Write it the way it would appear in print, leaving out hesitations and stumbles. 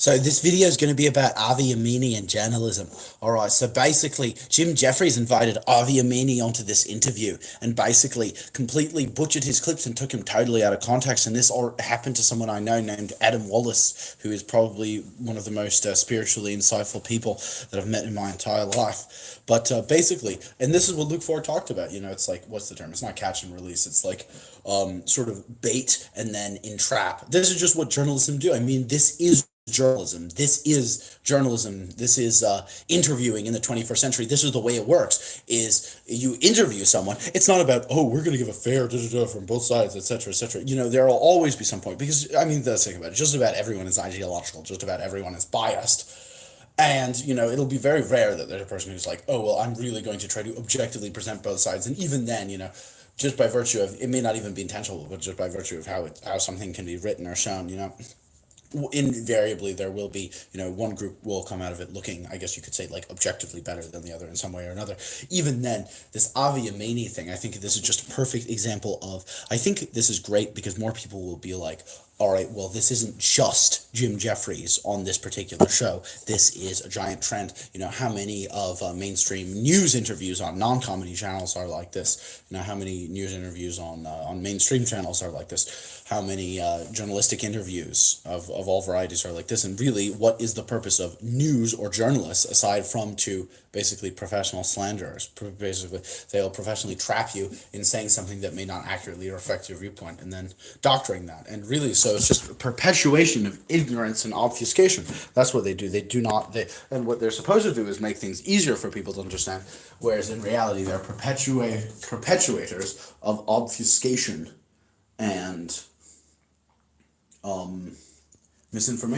So this video is going to be about Avi Yemini and journalism. All right. So basically, Jim Jeffries invited Avi Yemini onto this interview and basically completely butchered his clips and took him totally out of context. And this all happened to someone I know named Adam Wallace, who is probably one of the most spiritually insightful people that I've met in my entire life. But basically, and this is what Luke Ford talked about. It's like, what's the term? It's not catch and release. It's like sort of bait and then entrap. This is just what journalism do. I mean, this is journalism. This is journalism. This is interviewing in the 21st century. This is the way it works. Is you interview someone. It's not about, oh, we're going to give a fair from both sides, etc., etc. There will always be some point, because I mean, let's think about it. Just about everyone is ideological. Just about everyone is biased. And, it'll be very rare that there's a person who's like, oh, well, I'm really going to try to objectively present both sides. And even then, just by virtue of, it may not even be intentional, but just by virtue of how something can be written or shown, invariably there will be, one group will come out of it looking, I guess you could say, like, objectively better than the other in some way or another. Even then, this Avi Yemini thing, I think this is just a perfect example of, I think this is great because more people will be like, all right, well, this isn't just Jim Jeffries on this particular show. This is a giant trend. How many of mainstream news interviews on non-comedy channels are like this? How many news interviews on mainstream channels are like this? How many journalistic interviews of all varieties are like this? And really, what is the purpose of news or journalists aside from to basically professional slanderers? Basically, they'll professionally trap you in saying something that may not accurately reflect your viewpoint and then doctoring that. And really, so it's just a perpetuation of ignorance and obfuscation. That's what they do. And what they're supposed to do is make things easier for people to understand, whereas in reality, they're perpetuators of obfuscation and misinformation.